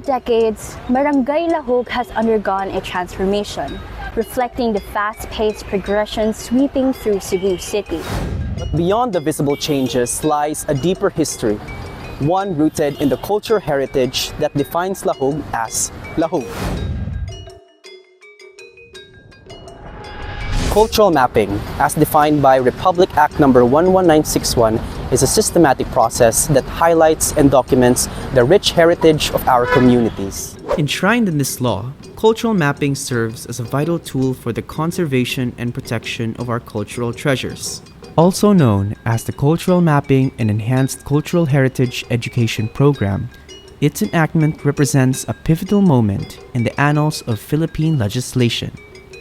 decades, Barangay Lahug has undergone a transformation, reflecting the fast-paced progression sweeping through Cebu City. But beyond the visible changes lies a deeper history, one rooted in the cultural heritage that defines Lahug as Lahug. Cultural mapping, as defined by Republic Act No. 11961, is a systematic process that highlights and documents the rich heritage of our communities. Enshrined in this law, cultural mapping serves as a vital tool for the conservation and protection of our cultural treasures. Also known as the Cultural Mapping and Enhanced Cultural Heritage Education Program, its enactment represents a pivotal moment in the annals of Philippine legislation.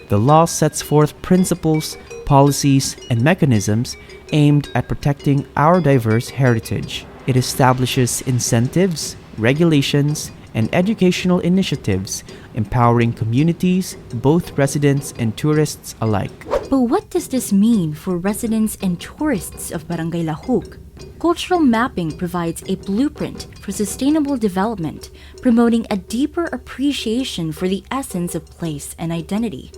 The law sets forth principles, policies, and mechanisms aimed at protecting our diverse heritage. It establishes incentives, regulations, and educational initiatives empowering communities, both residents and tourists alike. But what does this mean for residents and tourists of Barangay Lahug? Cultural mapping provides a blueprint for sustainable development, promoting a deeper appreciation for the essence of place and identity.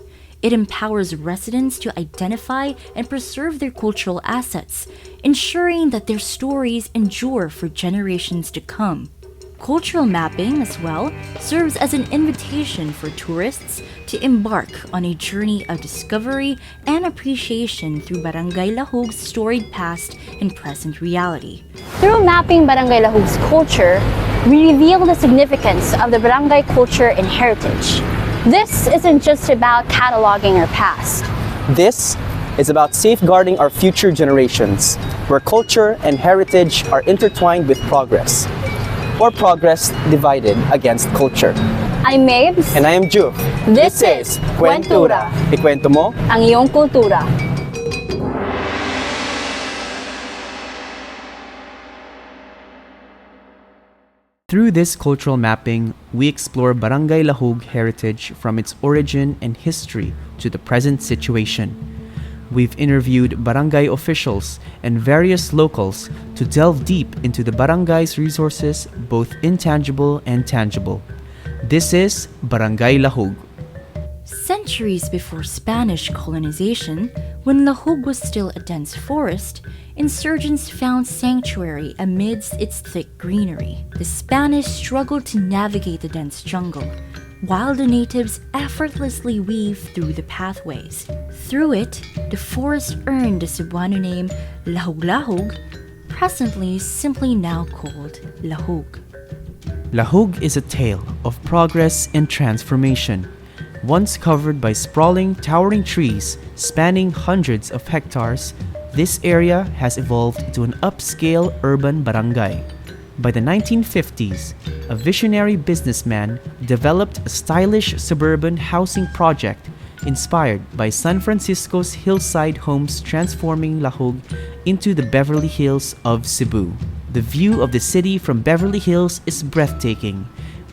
It empowers residents to identify and preserve their cultural assets, ensuring that their stories endure for generations to come. Cultural mapping, as well, serves as an invitation for tourists to embark on a journey of discovery and appreciation through Barangay Lahug's storied past and present reality. Through mapping Barangay Lahug's culture, we reveal the significance of the barangay culture and heritage. This isn't just about cataloging our past. This is about safeguarding our future generations, where culture and heritage are intertwined with progress, or progress divided against culture. I'm Mabes. And I am Juvffe. This is KWENTURA. Ikuwento mo Ang iyong kultura. Through this cultural mapping, we explore Barangay Lahug heritage from its origin and history to the present situation. We've interviewed barangay officials and various locals to delve deep into the barangay's resources, both intangible and tangible. This is Barangay Lahug. Centuries before Spanish colonization, when Lahug was still a dense forest, insurgents found sanctuary amidst its thick greenery. The Spanish struggled to navigate the dense jungle, while the natives effortlessly weave through the pathways. Through it, the forest earned the Cebuano name Lahug, presently simply now called Lahug. Lahug is a tale of progress and transformation. Once covered by sprawling, towering trees spanning hundreds of hectares, this area has evolved into an upscale urban barangay. By the 1950s, a visionary businessman developed a stylish suburban housing project inspired by San Francisco's hillside homes, transforming Lahug into the Beverly Hills of Cebu. The view of the city from Beverly Hills is breathtaking,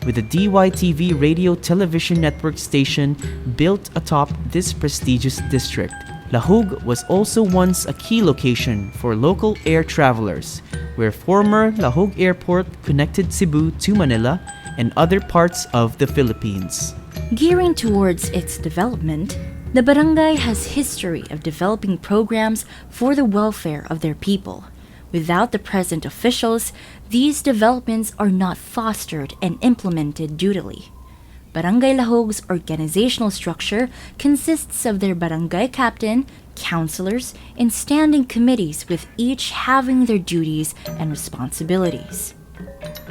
with the DYTV radio television network station built atop this prestigious district. Lahug was also once a key location for local air travelers, where former Lahug Airport connected Cebu to Manila and other parts of the Philippines. Gearing towards its development, the barangay has history of developing programs for the welfare of their people. Without the present officials, these developments are not fostered and implemented dutifully. Barangay Lahug's organizational structure consists of their barangay captain, councilors, and standing committees, with each having their duties and responsibilities.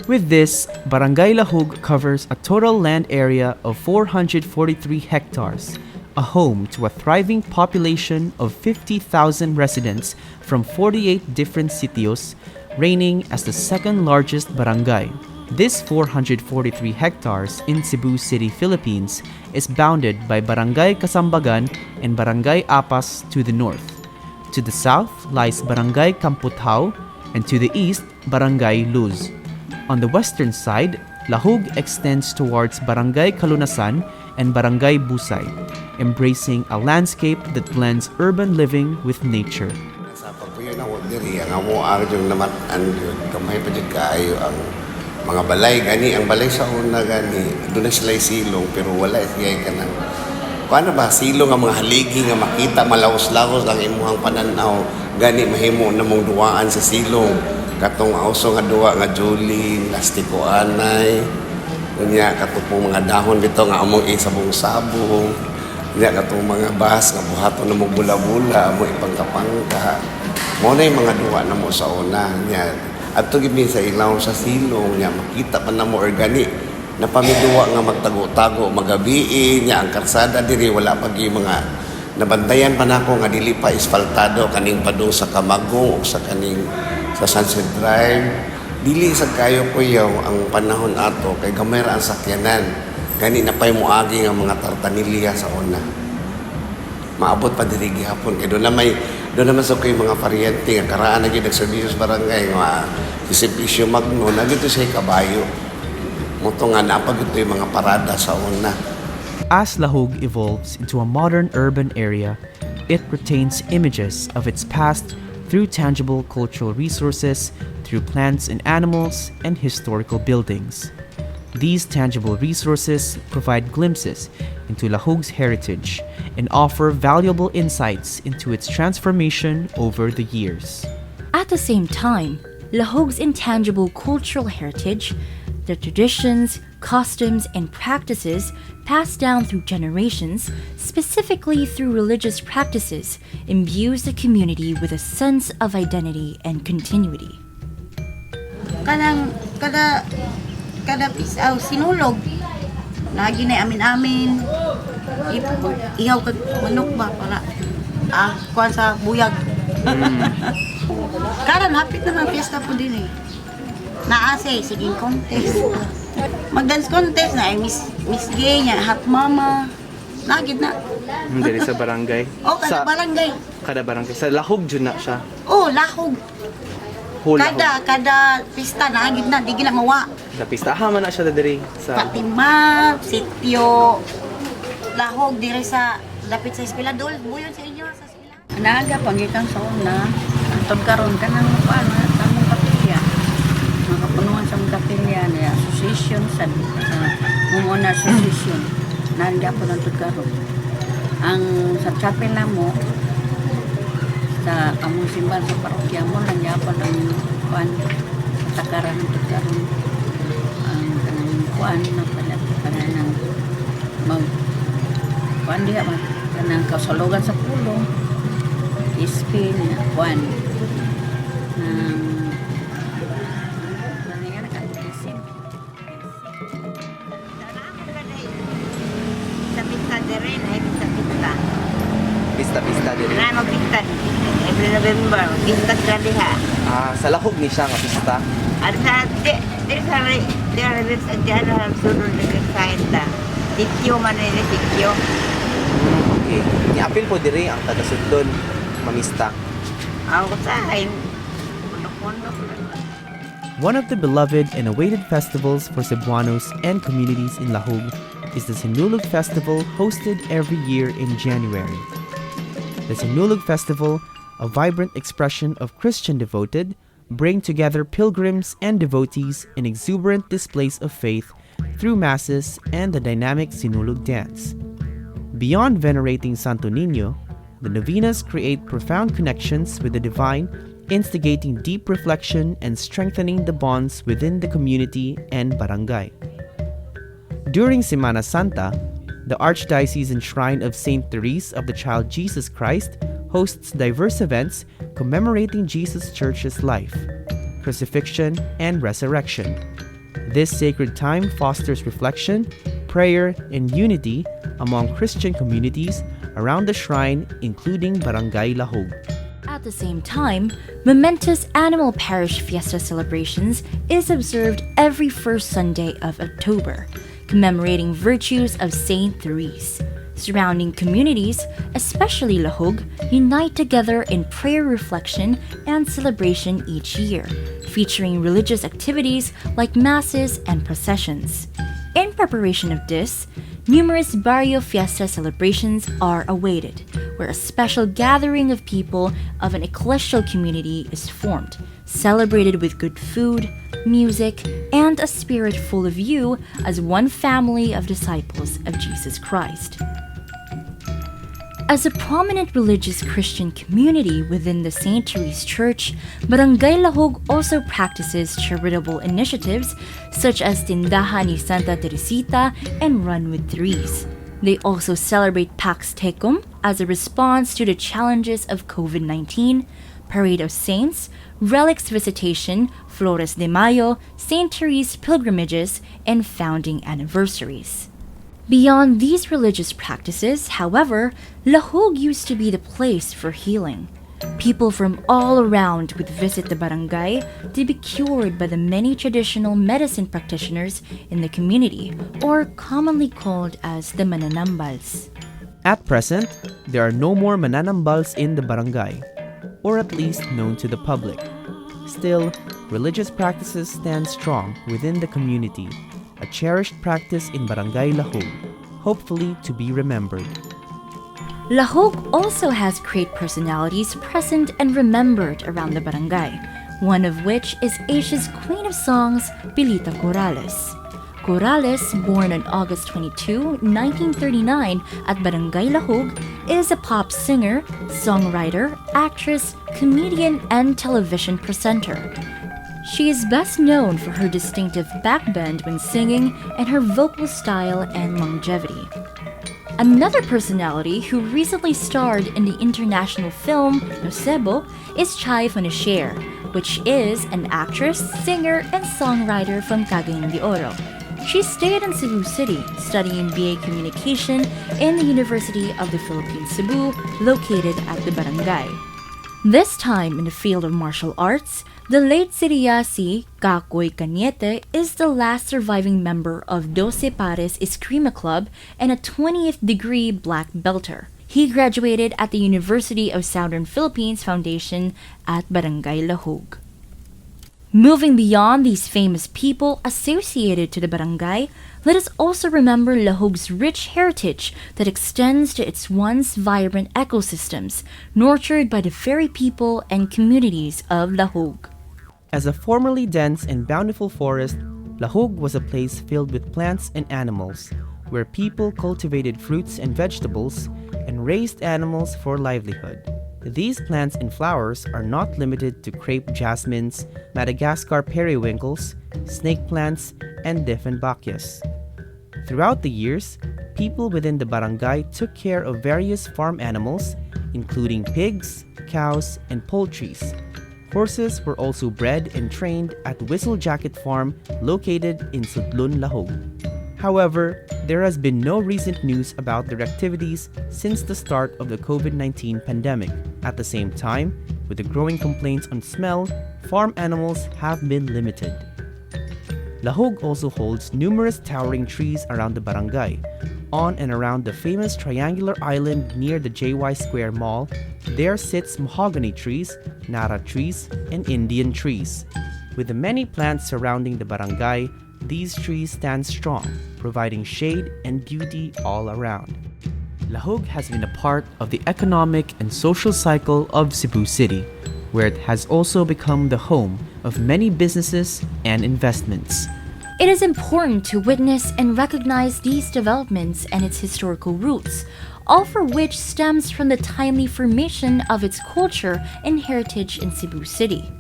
With this, Barangay Lahug covers a total land area of 443 hectares, a home to a thriving population of 50,000 residents from 48 different sitios, reigning as the second largest barangay. This 443 hectares in Cebu City, Philippines is bounded by Barangay Kasambagan and Barangay Apas to the north. To the south lies Barangay Kamputao, and to the east, Barangay Luz. On the western side, Lahug extends towards Barangay Kalunasan and Barangay Busay, embracing a landscape that blends urban living with nature. Sa pagpuyo na diri ang amo ang naman ang kamay pa kaayo ang mga balay gani, ang balay sa una gani doon na sila silong pero wala siya ka nang paano ba silong ang mga haligi nga makita malaos-laos ang imuhang pananaw gani mahimo na mong duwaan sa silong katong auso nga duwa nga Julie plastiko anay unya katong mga dahon dito nga among isabong-sabong unya katong mga bas nga buhaton na mong bula-bula mo ipangkapangka mo na yung mga duwa na mo sa una nya at ito gini sa ilaw sa silong niya, makita pa na mo organi na pamiduwa nga magtago-tago, magabi niya ang karsada diri, wala pag yung mga nabantayan pa na ako nga dili pa isfaltado kaning padung sa Kamagong o sa kaning sa Sunset Drive. Dili sa kayo ko yaw ang panahon ato kay gamay ra ang sakyanan. Gani na pa'y muagi nga mga tartanilya sa una. Maabot pa diri gihapon kay doon naman sa kayo mga paryente nga karaan na gyud nagserbisyo sa barangay nga Servicio Magno na dito siya kabayo. Moto nga napag ito yung mga parada sa una. As Lahug evolves into a modern urban area, it retains images of its past through tangible cultural resources, through plants and animals, and historical buildings. These tangible resources provide glimpses into Lahug's heritage and offer valuable insights into its transformation over the years. At the same time, Lahug's intangible cultural heritage, the traditions, customs, and practices passed down through generations, specifically through religious practices, imbues the community with a sense of identity and continuity. Kada pisaw sinulog lagi na amin ihaw kag manok ba para kuan sa buyag. Karon hapit na ang piyesta po din eh. Naase siging contest. Mag-dance contest na ay Miss Gay nya, Hot Mama. Nagid na. Dili sa barangay. Barangay. Kada barangay. Sa Lahug jud na siya. Lahog. Lahug. Kada pista nagid na, di gina mawa. Sa pistahan man na siya diri sa Fatima, Sitio, Lahog, dire sa dapit sa eskwela. Buyon sa inyo sa eskwela. Naga pangikan sa una, antod karon kanang paano tamong kapilya. Mga kapunuan sa mga kapilya na association sa Mumona Association. Naga po antod karon. Ang sa chapel na mo sa among simbahan sa parokya mo nandiyan pa ang kuan takaran antod karon. Kuan na pala kanang mag kuan diha man kanang kasulugan sa pulong ispin na kuan nangyari ka isin Sa pista dire na sa pista. Pista diri. Ano pista? Every November, pista sa diha. Sa Lahug ni siya nga pista. There is a general sunod na kainda. Sityo man nila, sityo. Okay. Niapil po diri ang taga-sudlon mamista. Ako sa akin, One of the beloved and awaited festivals for Cebuanos and communities in Lahug is the Sinulog Festival, hosted every year in January. The Sinulog Festival, a vibrant expression of Christian devoted, bring together pilgrims and devotees in exuberant displays of faith through masses and the dynamic Sinulog dance. Beyond venerating Santo Niño, the novenas create profound connections with the divine, instigating deep reflection and strengthening the bonds within the community and barangay. During Semana Santa, the Archdiocesan Shrine of Saint Therese of the Child Jesus Christ hosts diverse events commemorating Jesus Church's life, crucifixion, and resurrection. This sacred time fosters reflection, prayer, and unity among Christian communities around the shrine, including Barangay Lahug. At the same time, momentous Animal Parish Fiesta celebrations is observed every first Sunday of October, commemorating virtues of Saint Therese. Surrounding communities, especially Lahug, unite together in prayer reflection and celebration each year, featuring religious activities like masses and processions. In preparation of this, numerous barrio fiesta celebrations are awaited, where a special gathering of people of an ecclesial community is formed, celebrated with good food, music, and a spirit full of you as one family of disciples of Jesus Christ. As a prominent religious Christian community within the St. Therese Church, Barangay Lahug also practices charitable initiatives such as Tindahan ni Santa Teresita and Run with Therese. They also celebrate Pax Tecum as a response to the challenges of COVID-19, Parade of Saints, Relics Visitation, Flores de Mayo, St. Therese pilgrimages, and founding anniversaries. Beyond these religious practices, however, Lahug used to be the place for healing. People from all around would visit the barangay to be cured by the many traditional medicine practitioners in the community, or commonly called as the mananambals. At present, there are no more mananambals in the barangay, or at least known to the public. Still, religious practices stand strong within the community, a cherished practice in Barangay Lahug, hopefully to be remembered. Lahug also has great personalities present and remembered around the barangay, one of which is Asia's Queen of Songs, Pilita Corrales. Corrales, born on August 22, 1939 at Barangay Lahug, is a pop singer, songwriter, actress, comedian, and television presenter. She is best known for her distinctive backbend when singing and her vocal style and longevity. Another personality who recently starred in the international film Nocebo is Chai Fonacier, which is an actress, singer, and songwriter from Cagayan de Oro. She stayed in Cebu City, studying BA Communication in the University of the Philippines Cebu, located at the barangay. This time in the field of martial arts, the late Siriasi Kakoy Cañete is the last surviving member of Doce Pares Eskrima Club and a 20th degree black belter. He graduated at the University of Southern Philippines Foundation at Barangay Lahug. Moving beyond these famous people associated to the barangay, let us also remember Lahug's rich heritage that extends to its once vibrant ecosystems, nurtured by the very people and communities of Lahug. As a formerly dense and bountiful forest, Lahug was a place filled with plants and animals, where people cultivated fruits and vegetables and raised animals for livelihood. These plants and flowers are not limited to crepe jasmines, Madagascar periwinkles, snake plants, and Dieffenbachs. Throughout the years, people within the barangay took care of various farm animals, including pigs, cows, and poultries. Horses were also bred and trained at Whistle Jacket Farm located in Sudlun, Lahug. However, there has been no recent news about their activities since the start of the COVID-19 pandemic. At the same time, with the growing complaints on smell, farm animals have been limited. Lahug also holds numerous towering trees around the barangay. On and around the famous triangular island near the JY Square Mall, there sits mahogany trees, nara trees, and Indian trees. With the many plants surrounding the barangay, these trees stand strong, providing shade and beauty all around. Lahug has been a part of the economic and social cycle of Cebu City, where it has also become the home of many businesses and investments. It is important to witness and recognize these developments and its historical roots, all for which stems from the timely formation of its culture and heritage in Cebu City.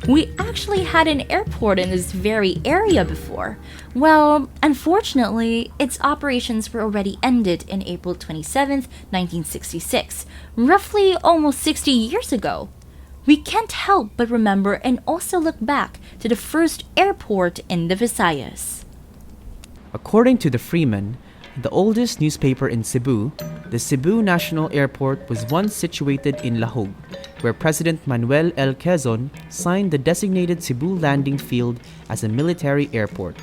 We actually had an airport in this very area before. Well, unfortunately, its operations were already ended in April 27, 1966, roughly almost 60 years ago. We can't help but remember and also look back to the first airport in the Visayas. According to the Freeman, the oldest newspaper in Cebu, the Cebu National Airport was once situated in Lahug, where President Manuel L. Quezon signed the designated Cebu Landing Field as a military airport.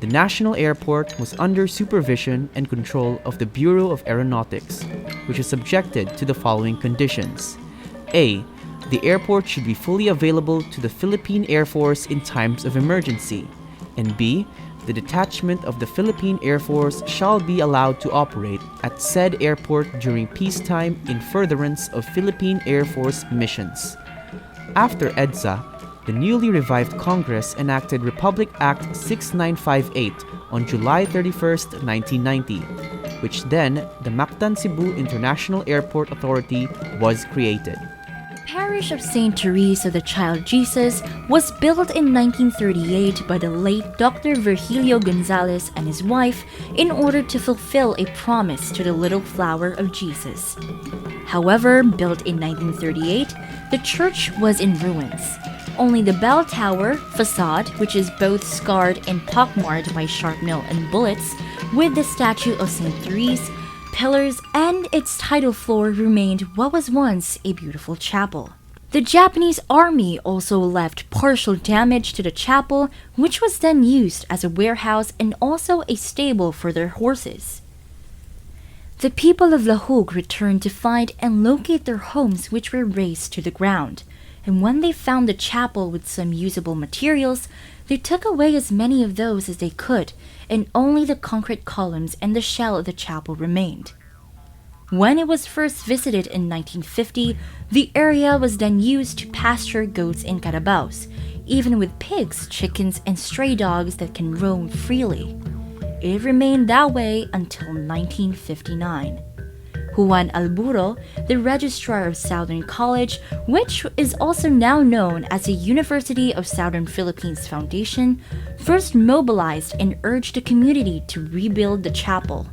The National Airport was under supervision and control of the Bureau of Aeronautics, which is subjected to the following conditions. A. The airport should be fully available to the Philippine Air Force in times of emergency. And B. the detachment of the Philippine Air Force shall be allowed to operate at said airport during peacetime in furtherance of Philippine Air Force missions. After EDSA, the newly revived Congress enacted Republic Act 6958 on July 31st, 1990, which then the Mactan Cebu International Airport Authority was created. Parish of St. Therese of the Child Jesus was built in 1938 by the late Dr. Virgilio Gonzalez and his wife in order to fulfill a promise to the Little Flower of Jesus. However, built in 1938, the church was in ruins. Only the bell tower, facade, which is both scarred and pockmarked by shrapnel and bullets, with the statue of St. Therese, pillars, and its tidal floor remained what was once a beautiful chapel. The Japanese army also left partial damage to the chapel, which was then used as a warehouse and also a stable for their horses. The people of Lahug returned to find and locate their homes, which were razed to the ground. And when they found the chapel with some usable materials, they took away as many of those as they could, and only the concrete columns and the shell of the chapel remained. When it was first visited in 1950, the area was then used to pasture goats and carabaos, even with pigs, chickens, and stray dogs that can roam freely. It remained that way until 1959. Juan Alburo, the registrar of Southern College, which is also now known as the University of Southern Philippines Foundation, first mobilized and urged the community to rebuild the chapel.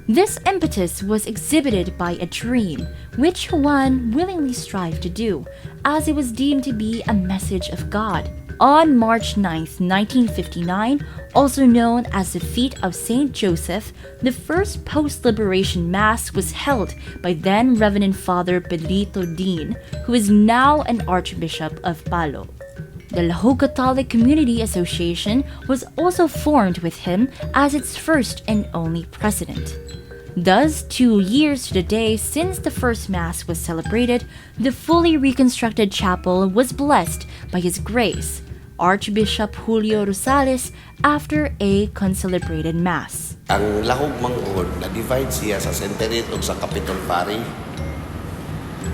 This impetus was exhibited by a dream, which Juan willingly strived to do, as it was deemed to be a message of God. On March 9, 1959, also known as the Feast of St. Joseph, the first post-liberation Mass was held by then Reverend Father Pedrito Dean, who is now an Archbishop of Palo. The Lahug Catholic Community Association was also formed with him as its first and only president. Thus, 2 years to the day since the first Mass was celebrated, the fully reconstructed chapel was blessed by His Grace, Archbishop Julio Rosales, after a concelebrated Mass. Ang Lahug Mangod, na-divide siya sa St. Therese ug sa Capitol Parish.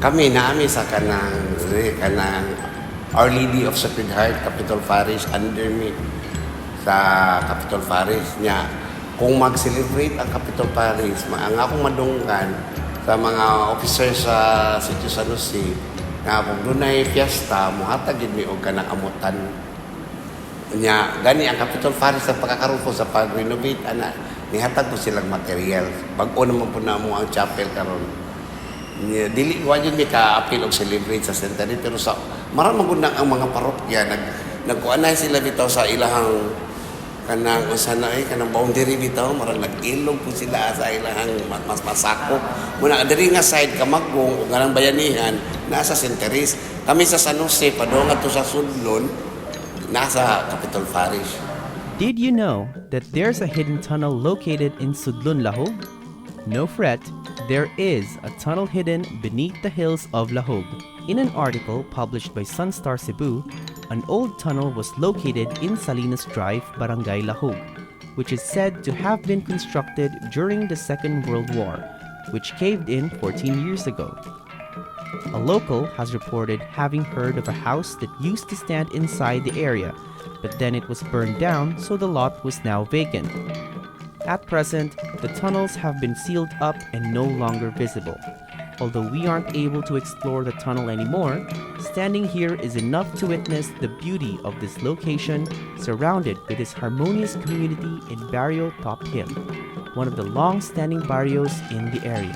Kami naami sa kanang Our Lady of Sacred Heart, Capitol Parish, under me sa Capitol Parish niya. Kung mag-celebrate ang Capitol Parish, ang akong madunggan sa mga officers sa Sitio San Jose, nga kung doon ay fiesta, muhatagid mi og kanang amutan niya. Gani ang Capitol Parish sa pagkakaroon ko sa pag-renovate, nihatag ko silang material. Bago naman po na mo ang chapel karon. Dili ko yun may ka-appeal og celebrate sa centenary, pero sa maraming magundang ang mga parokya, nagkuanay sila bitaw sa ilahang kanang kanang boundary bitaw, marang nag-ilog po sila sa ilahang mas masako. Muna diri nga side Kamagong ug kanang bayanihan nasa St. Therese. Kami sa San Jose padong ato sa Sudlon nasa Capitol Parish. Did you know that there's a hidden tunnel located in Sudlon, Lahug? No fret, there is a tunnel hidden beneath the hills of Lahug. In an article published by Sunstar Cebu, an old tunnel was located in Salinas Drive, Barangay Lahug, which is said to have been constructed during the Second World War, which caved in 14 years ago. A local has reported having heard of a house that used to stand inside the area, but then it was burned down, so the lot was now vacant. At present, the tunnels have been sealed up and no longer visible. Although we aren't able to explore the tunnel anymore, standing here is enough to witness the beauty of this location, surrounded with this harmonious community in Barrio Top Hill, one of the long-standing barrios in the area.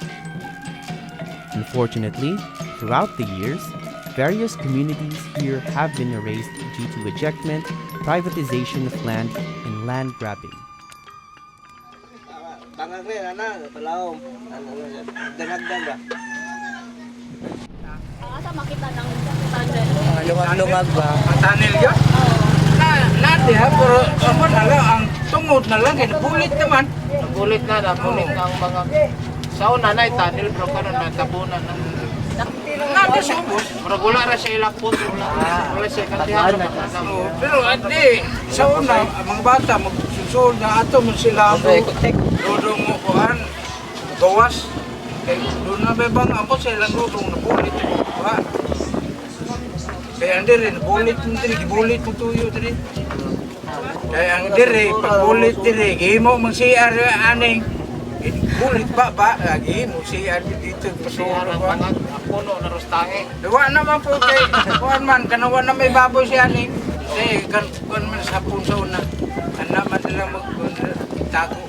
Unfortunately, throughout the years, various communities here have been erased due to ejectment, privatization of land, and land grabbing. Asa makita ng tunnel? Lungag ba? Tunnel yun? Nati ha, pero naman lang, ang tungod na lang, nagulit naman. Nagulit na ang mga sauna na tunnel, pero karon natabunan ng Nadi subos. Wala ra siya ilapot. Wala siya kantihan. Pero hindi, sa una, ang mga bata magsusunod na ato mo sila dudong mo kuhan, gawas. Doon na bebang ako sila dudong na bulit kuhan. Kaya ang diri, bulit mo diri, bulit mo tuyo diri. Kaya ang diri, pag bulit diri, gihimo mang CR aning bulit ba, gihimo CR dito pasuro ko. Puno na rostahe. Diwa naman po kay kuhan man, kanawa na may baboy siya aning. Eh, kuhan man sa hapon sa una. Ano man nila magtago.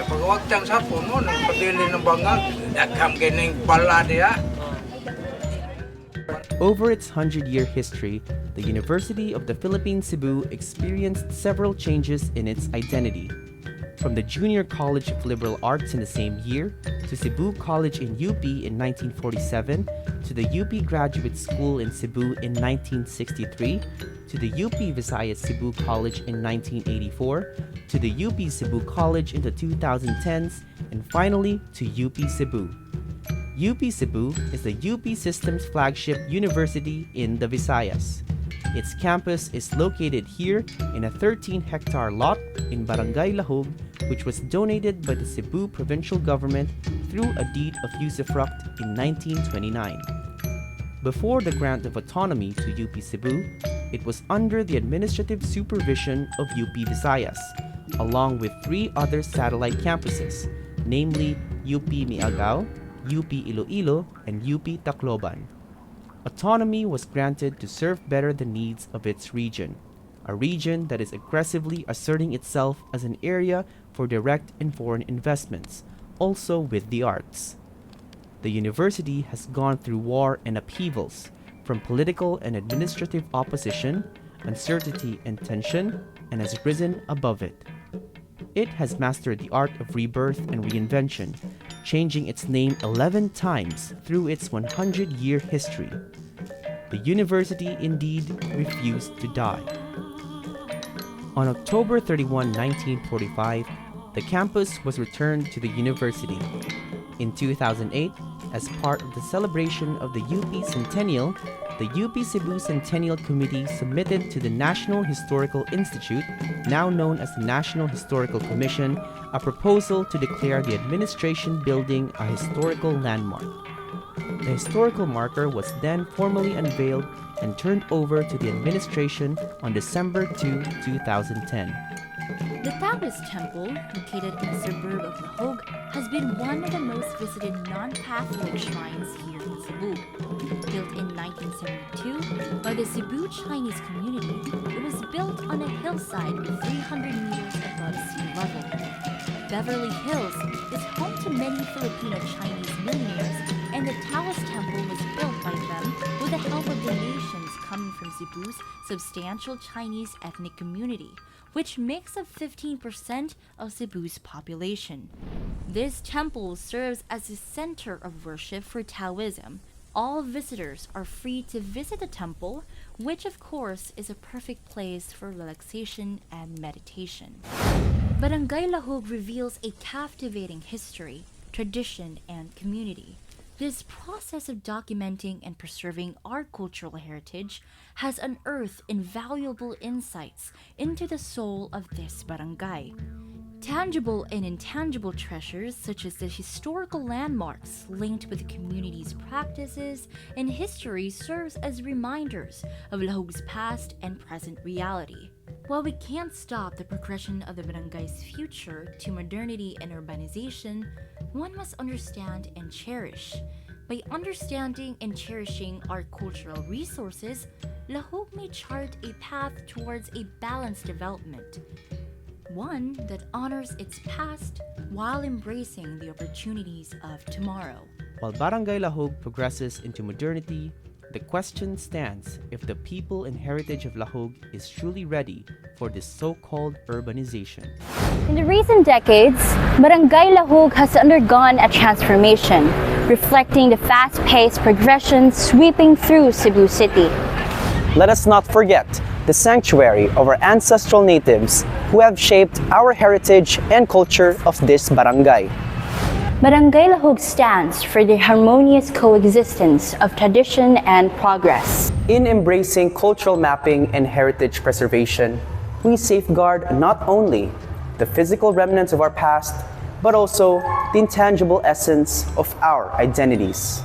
Pag wagtang sa hapon mo, nagpadili ng bangag, dagham kining bala diya. Over its 100-year history, the University of the Philippines Cebu experienced several changes in its identity. From the Junior College of Liberal Arts in the same year, to Cebu College in UP in 1947, to the UP Graduate School in Cebu in 1963, to the UP Visayas Cebu College in 1984, to the UP Cebu College in the 2010s, and finally to UP Cebu. UP Cebu is the UP System's flagship university in the Visayas. Its campus is located here in a 13-hectare lot in Barangay Lahug, which was donated by the Cebu provincial government through a deed of usufruct in 1929. Before the grant of autonomy to UP Cebu, it was under the administrative supervision of UP Visayas, along with 3 other satellite campuses, namely UP Miagao, UP Iloilo, and UP Tacloban. Autonomy was granted to serve better the needs of its region, a region that is aggressively asserting itself as an area for direct and foreign investments, also with the arts. The university has gone through war and upheavals, from political and administrative opposition, uncertainty and tension, and has risen above it. It has mastered the art of rebirth and reinvention, changing its name 11 times through its 100-year history. The university indeed refused to die. On October 31, 1945, the campus was returned to the university. In 2008, as part of the celebration of the UP Centennial, the UP Cebu Centennial Committee submitted to the National Historical Institute, now known as the National Historical Commission, a proposal to declare the administration building a historical landmark. The historical marker was then formally unveiled and turned over to the administration on December 2, 2010. The Taoist Temple, located in a suburb of Lahug, has been one of the most visited non-Catholic shrines here in Cebu. Built in 1972 by the Cebu Chinese community, it was built on a hillside 300 meters above sea level. Beverly Hills is home to many Filipino Chinese millionaires, and the Taoist Temple was built by them with the help of donations coming from Cebu's substantial Chinese ethnic community, which makes up 15% of Cebu's population. This temple serves as a center of worship for Taoism. All visitors are free to visit the temple, which of course is a perfect place for relaxation and meditation. Barangay Lahug reveals a captivating history, tradition, and community. This process of documenting and preserving our cultural heritage has unearthed invaluable insights into the soul of this barangay. Tangible and intangible treasures such as the historical landmarks linked with the community's practices and history serves as reminders of Lahug's past and present reality. While we can't stop the progression of the barangay's future to modernity and urbanization, one must understand and cherish. By understanding and cherishing our cultural resources, Lahug may chart a path towards a balanced development. One that honors its past while embracing the opportunities of tomorrow. While Barangay Lahug progresses into modernity, the question stands if the people and heritage of Lahug is truly ready for this so-called urbanization. In the recent decades, Barangay Lahug has undergone a transformation, reflecting the fast-paced progression sweeping through Cebu City. Let us not forget the sanctuary of our ancestral natives who have shaped our heritage and culture of this barangay. Barangay Lahug stands for the harmonious coexistence of tradition and progress. In embracing cultural mapping and heritage preservation, we safeguard not only the physical remnants of our past, but also the intangible essence of our identities.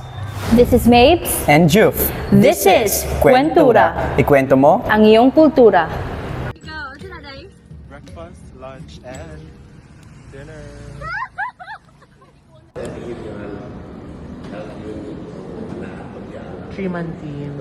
This is Mabes. And Juvffe. This is Kwentura. Ikwento mo? Ang iyong kultura. Breakfast, lunch, and dinner. Three-man team.